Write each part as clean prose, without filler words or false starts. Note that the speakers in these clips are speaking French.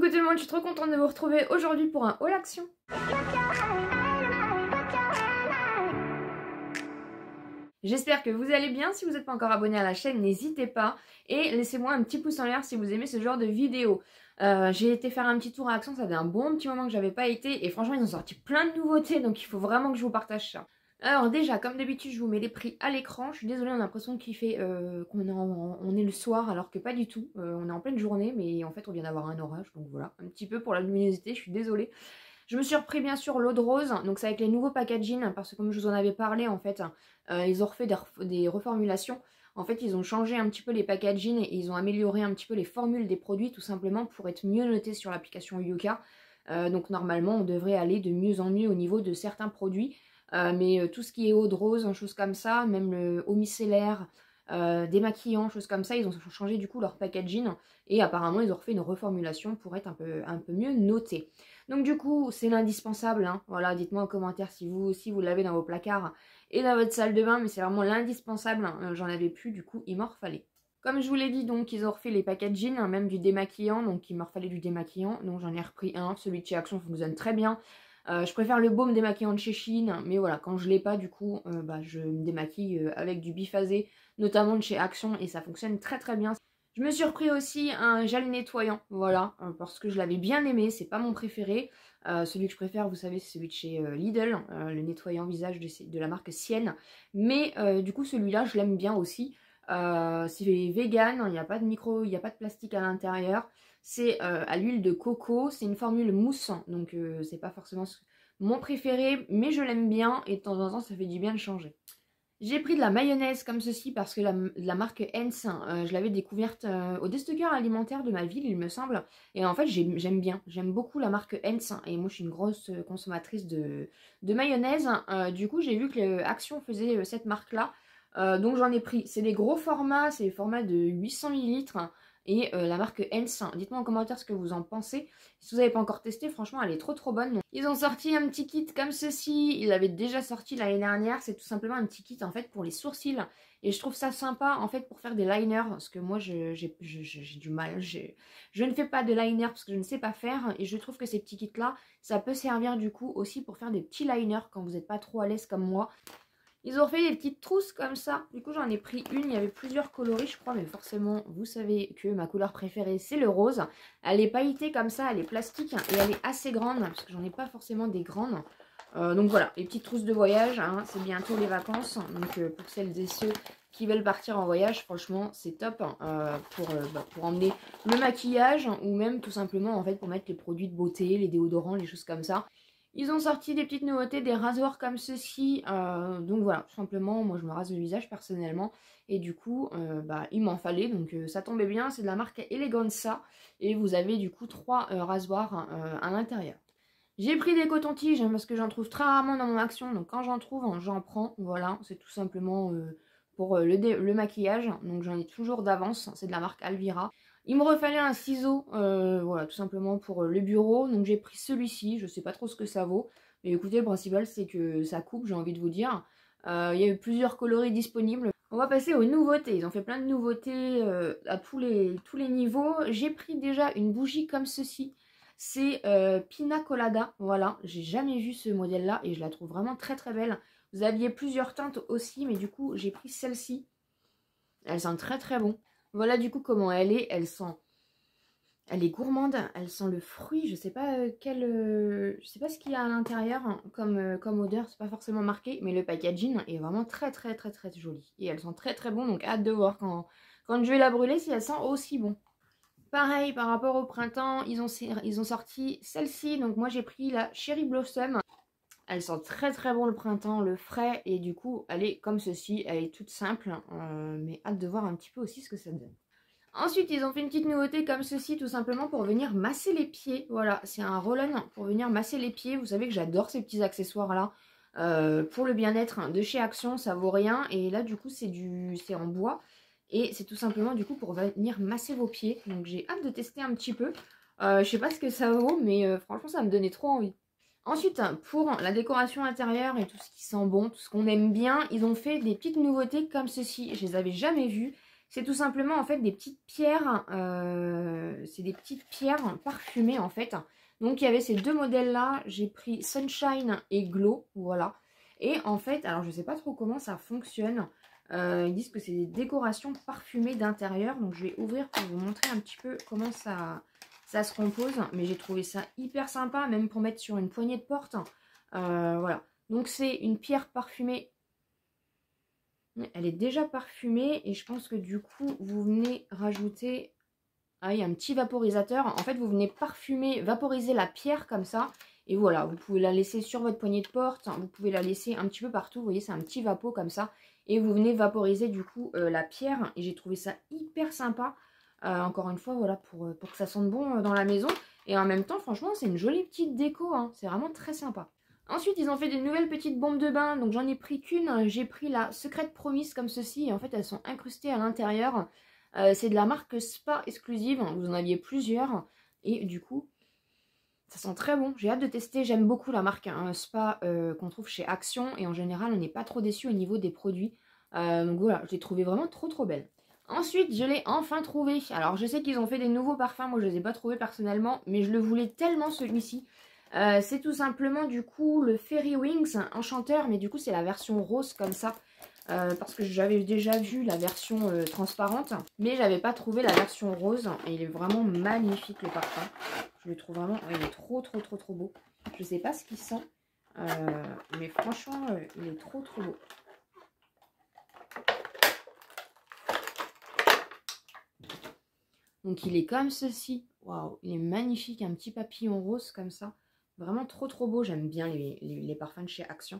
Coucou tout le monde, je suis trop contente de vous retrouver aujourd'hui pour un haul action. J'espère que vous allez bien. Si vous n'êtes pas encore abonné à la chaîne, n'hésitez pas. Et laissez-moi un petit pouce en l'air si vous aimez ce genre de vidéo. J'ai été faire un petit tour à Action, ça fait un bon petit moment que j'avais pas été. Et franchement, ils ont sorti plein de nouveautés, donc il faut vraiment que je vous partage ça. Alors déjà, comme d'habitude, je vous mets les prix à l'écran. Je suis désolée, on a l'impression qu'il fait qu'on est le soir, alors que pas du tout. On est en pleine journée, mais en fait, on vient d'avoir un orage. Donc voilà, un petit peu pour la luminosité, je suis désolée. Je me suis repris bien sûr l'eau de rose, donc c'est avec les nouveaux packaging, parce que comme je vous en avais parlé en fait, ils ont refait des reformulations. En fait, ils ont changé un petit peu les packaging et ils ont amélioré un petit peu les formules des produits tout simplement pour être mieux notés sur l'application Yuka. Donc normalement, on devrait aller de mieux en mieux au niveau de certains produits. Mais tout ce qui est eau de rose, choses comme ça, même le eau micellaire, démaquillant, choses comme ça, ils ont changé du coup leur packaging et apparemment ils ont refait une reformulation pour être un peu mieux notés. Donc du coup c'est l'indispensable, hein. Voilà, dites-moi en commentaire si vous aussi vous l'avez dans vos placards et dans votre salle de bain, mais c'est vraiment l'indispensable, hein. J'en avais plus, du coup il m'en refallait. Comme je vous l'ai dit, donc ils ont refait les packaging, hein, même du démaquillant, donc il m'en refallait du démaquillant, donc j'en ai repris un, celui de chez Action fonctionne très bien. Je préfère le baume démaquillant de chez Shein, mais voilà, quand je l'ai pas du coup, je me démaquille avec du biphasé, notamment de chez Action, et ça fonctionne très très bien. Je me suis repris aussi un gel nettoyant, voilà, parce que je l'avais bien aimé, c'est pas mon préféré. Celui que je préfère, vous savez, c'est celui de chez Lidl, le nettoyant visage de la marque Sienne. Mais du coup, celui-là, je l'aime bien aussi. C'est vegan, il n'y a pas de il n'y a pas de plastique à l'intérieur. C'est à l'huile de coco, c'est une formule mousse, donc c'est pas forcément mon préféré, mais je l'aime bien et de temps en temps ça fait du bien de changer. J'ai pris de la mayonnaise comme ceci parce que la marque Heinz, je l'avais découverte au destocker alimentaire de ma ville, il me semble. Et en fait, j'aime bien. J'aime beaucoup la marque Heinz. Et moi, je suis une grosse consommatrice de mayonnaise. Du coup, j'ai vu que Action faisait cette marque-là. Donc, j'en ai pris. C'est des gros formats. C'est des formats de 800 ml. Et la marque Heinz, dites-moi en commentaire ce que vous en pensez. Si vous n'avez pas encore testé, franchement, elle est trop bonne. Ils ont sorti un petit kit comme ceci. Ils l'avaient déjà sorti l'année dernière. C'est tout simplement un petit kit en fait pour les sourcils. Et je trouve ça sympa en fait pour faire des liners. Parce que moi, j'ai du mal. Je ne fais pas de liner parce que je ne sais pas faire. Et je trouve que ces petits kits-là, ça peut servir du coup aussi pour faire des petits liners quand vous n'êtes pas trop à l'aise comme moi. Ils ont fait des petites trousses comme ça. Du coup, j'en ai pris une. Il y avait plusieurs coloris, je crois. Mais forcément, vous savez que ma couleur préférée, c'est le rose. Elle est pailletée comme ça. Elle est plastique. Et elle est assez grande. Parce que j'en ai pas forcément des grandes. Donc voilà, les petites trousses de voyage. Hein, c'est bientôt les vacances. Donc pour celles et ceux qui veulent partir en voyage, franchement, c'est top. Pour emmener le maquillage. Ou même tout simplement, en fait, pour mettre les produits de beauté, les déodorants, les choses comme ça. Ils ont sorti des petites nouveautés, des rasoirs comme ceci, donc voilà, tout simplement, moi je me rase le visage personnellement, et du coup, il m'en fallait, donc ça tombait bien, c'est de la marque Eleganza, et vous avez du coup 3 rasoirs à l'intérieur. J'ai pris des cotons-tiges parce que j'en trouve très rarement dans mon Action, donc quand j'en trouve, j'en prends, voilà, c'est tout simplement pour le maquillage, donc j'en ai toujours d'avance, c'est de la marque Alvira. Il me refallait un ciseau, voilà, tout simplement pour le bureau. Donc j'ai pris celui-ci, je sais pas trop ce que ça vaut. Mais écoutez, le principal c'est que ça coupe, j'ai envie de vous dire. Il y a eu plusieurs coloris disponibles. On va passer aux nouveautés. Ils ont fait plein de nouveautés à tous les niveaux. J'ai pris déjà une bougie comme ceci. C'est Pina Colada, voilà. J'ai jamais vu ce modèle-là et je la trouve vraiment très belle. Vous aviez plusieurs teintes aussi, mais du coup j'ai pris celle-ci. Elle sent très bon. Voilà du coup comment elle est. Elle est gourmande. Elle sent le fruit. Je sais pas je sais pas ce qu'il y a à l'intérieur hein, comme odeur. C'est pas forcément marqué, mais le packaging est vraiment très joli. Et elle sent très bon. Donc hâte de voir quand je vais la brûler si elle sent aussi bon. Pareil par rapport au printemps, ils ont sorti celle-ci. Donc moi j'ai pris la Cherry Blossom. Elle sent très bon le printemps, le frais, et du coup elle est comme ceci, elle est toute simple, mais hâte de voir un petit peu aussi ce que ça donne. Ensuite ils ont fait une petite nouveauté comme ceci, tout simplement pour venir masser les pieds, voilà, c'est un roll-on pour venir masser les pieds, vous savez que j'adore ces petits accessoires là, pour le bien-être de chez Action, ça vaut rien, et là du coup c'est en bois, et c'est tout simplement du coup pour venir masser vos pieds, donc j'ai hâte de tester un petit peu, je sais pas ce que ça vaut, mais franchement ça me donnait trop envie. Ensuite, pour la décoration intérieure et tout ce qui sent bon, tout ce qu'on aime bien, ils ont fait des petites nouveautés comme ceci. Je les avais jamais vues. C'est tout simplement en fait des petites pierres, c'est des petites pierres parfumées en fait. Donc il y avait ces deux modèles là, j'ai pris Sunshine et Glow, voilà. Et en fait, alors je sais pas trop comment ça fonctionne, ils disent que c'est des décorations parfumées d'intérieur. Donc je vais ouvrir pour vous montrer un petit peu comment ça se compose. Mais j'ai trouvé ça hyper sympa, même pour mettre sur une poignée de porte. Voilà, donc c'est une pierre parfumée. Elle est déjà parfumée et je pense que du coup, vous venez rajouter il y a un petit vaporisateur. En fait, vous venez parfumer, vaporiser la pierre comme ça. Et voilà, vous pouvez la laisser sur votre poignée de porte. Vous pouvez la laisser un petit peu partout. Vous voyez, c'est un petit vapeau comme ça. Et vous venez vaporiser du coup la pierre. Et j'ai trouvé ça hyper sympa. Encore une fois, voilà, pour que ça sente bon dans la maison. Et en même temps, franchement, c'est une jolie petite déco. Hein. C'est vraiment très sympa. Ensuite, ils ont fait des nouvelles petites bombes de bain. Donc, j'en ai pris qu'une. J'ai pris la Secret Promise comme ceci. Et en fait, elles sont incrustées à l'intérieur. C'est de la marque Spa exclusive. Vous en aviez plusieurs. Et du coup, ça sent très bon. J'ai hâte de tester. J'aime beaucoup la marque Spa qu'on trouve chez Action. Et en général, on n'est pas trop déçu au niveau des produits. Donc voilà, je l'ai trouvé vraiment trop belle. Ensuite, je l'ai enfin trouvé. Alors, je sais qu'ils ont fait des nouveaux parfums. Moi, je ne les ai pas trouvés personnellement. Mais je le voulais tellement celui-ci. C'est tout simplement du coup le Fairy Wings Enchanteur, mais du coup c'est la version rose comme ça, parce que j'avais déjà vu la version transparente, mais j'avais pas trouvé la version rose, et il est vraiment magnifique le parfum. Je le trouve vraiment, il est trop beau. Je sais pas ce qu'il sent, mais franchement il est trop beau. Donc il est comme ceci, waouh, il est magnifique, un petit papillon rose comme ça. Vraiment trop beau, j'aime bien les parfums de chez Action.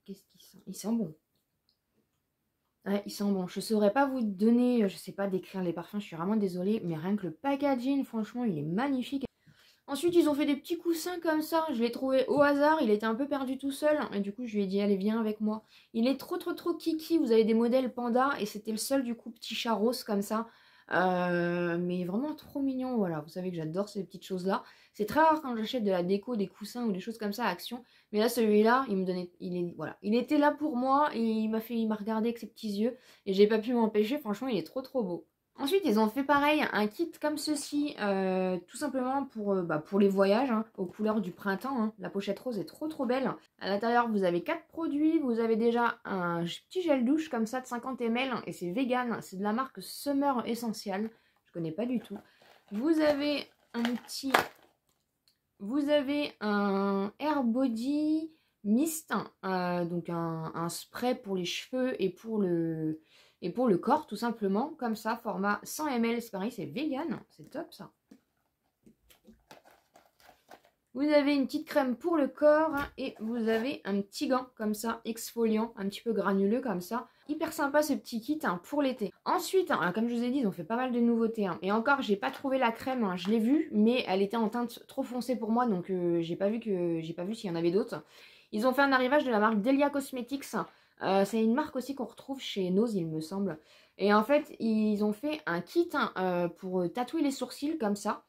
Qu'est-ce qu'il sent? Il sent bon. Ouais, il sent bon. Je ne saurais pas vous donner, je sais pas décrire les parfums, je suis vraiment désolée. Mais rien que le packaging, franchement, il est magnifique. Ensuite, ils ont fait des petits coussins comme ça. Je l'ai trouvé au hasard, il était un peu perdu tout seul. Et du coup, je lui ai dit, allez, viens avec moi. Il est trop kiki. Vous avez des modèles panda et c'était le seul du coup petit chat rose comme ça. Mais vraiment trop mignon, voilà, vous savez que j'adore ces petites choses là. C'est très rare quand j'achète de la déco, des coussins ou des choses comme ça à Action, mais là celui-là il me donnait, voilà, il était là pour moi et il m'a regardé avec ses petits yeux et j'ai pas pu m'empêcher, franchement il est trop beau. Ensuite, ils ont fait pareil, un kit comme ceci, tout simplement pour les voyages, hein, aux couleurs du printemps. Hein. La pochette rose est trop belle. À l'intérieur, vous avez 4 produits. Vous avez déjà un petit gel douche comme ça de 50 ml et c'est vegan. C'est de la marque Summer Essential. Je connais pas du tout. Vous avez un Air Body Mist, donc un spray pour les cheveux et pour le corps tout simplement, comme ça, format 100 ml, c'est pareil, c'est vegan, c'est top ça. Vous avez une petite crème pour le corps et vous avez un petit gant comme ça, exfoliant, un petit peu granuleux comme ça. Hyper sympa ce petit kit pour l'été. Ensuite, comme je vous ai dit, ils ont fait pas mal de nouveautés. Et encore, j'ai pas trouvé la crème, je l'ai vue, mais elle était en teinte trop foncée pour moi, donc j'ai pas vu s'il y en avait d'autres. Ils ont fait un arrivage de la marque Delia Cosmetics. C'est une marque aussi qu'on retrouve chez Nose, il me semble. Et en fait, ils ont fait un kit pour tatouer les sourcils comme ça.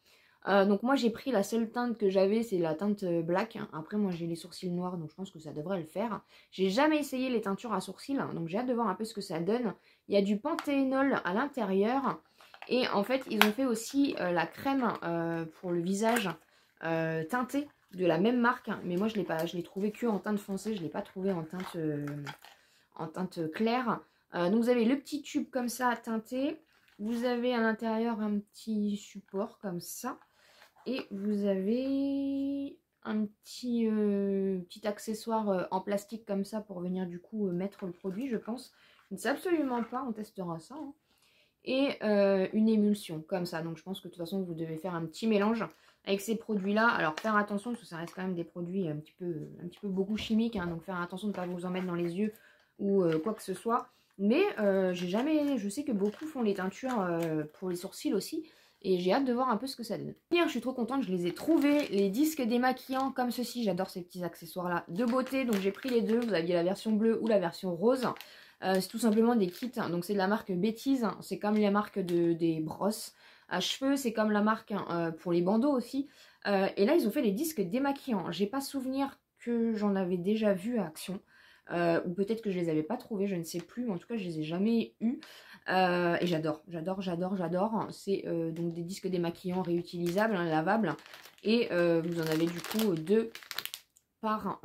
Donc moi j'ai pris la seule teinte que j'avais, c'est la teinte black. Après moi j'ai les sourcils noirs, donc je pense que ça devrait le faire. J'ai jamais essayé les teintures à sourcils, donc j'ai hâte de voir un peu ce que ça donne. Il y a du panthénol à l'intérieur. Et en fait ils ont fait aussi la crème pour le visage teintée de la même marque. Mais moi je l'ai trouvé que en teinte foncée, je ne l'ai pas trouvé en teinte claire. Donc vous avez le petit tube comme ça teinté. Vous avez à l'intérieur un petit support comme ça. Et vous avez un petit accessoire en plastique comme ça pour venir du coup mettre le produit, je pense. Je ne sais absolument pas, on testera ça. Hein. Et une émulsion comme ça. Donc je pense que de toute façon vous devez faire un petit mélange avec ces produits-là. Alors faire attention parce que ça reste quand même des produits un petit peu beaucoup chimiques. Hein, donc faire attention de ne pas vous en mettre dans les yeux ou quoi que ce soit. Mais je sais que beaucoup font les teintures pour les sourcils aussi. Et j'ai hâte de voir un peu ce que ça donne. Hier, je suis trop contente, je les ai trouvés. Les disques démaquillants comme ceci, j'adore ces petits accessoires-là de beauté. Donc j'ai pris les deux, vous aviez la version bleue ou la version rose. C'est tout simplement des kits, donc c'est de la marque Bêtise. C'est comme la marque des brosses à cheveux, c'est comme la marque pour les bandeaux aussi. Et là, ils ont fait les disques démaquillants. J'ai pas souvenir que j'en avais déjà vu à Action. ou peut-être que je les avais pas trouvés, je ne sais plus, mais en tout cas je les ai jamais eus. Et j'adore. C'est donc des disques démaquillants réutilisables, hein, lavables, et vous en avez du coup 2 par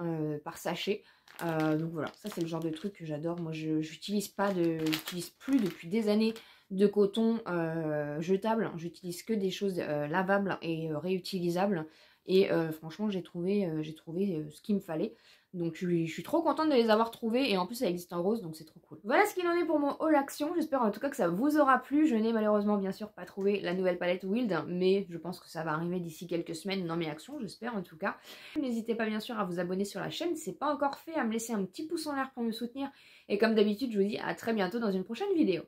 sachet. Donc voilà, ça c'est le genre de truc que j'adore. Moi j'utilise plus depuis des années de coton jetable. J'utilise que des choses lavables et réutilisables. Et franchement j'ai trouvé ce qu'il me fallait. Donc je suis trop contente de les avoir trouvés et en plus ça existe en rose donc c'est trop cool. Voilà ce qu'il en est pour mon haul action. J'espère en tout cas que ça vous aura plu. Je n'ai malheureusement bien sûr pas trouvé la nouvelle palette Wild, mais je pense que ça va arriver d'ici quelques semaines dans mes actions, j'espère en tout cas. N'hésitez pas bien sûr à vous abonner sur la chaîne si c'est pas encore fait, à me laisser un petit pouce en l'air pour me soutenir. Et comme d'habitude je vous dis à très bientôt dans une prochaine vidéo.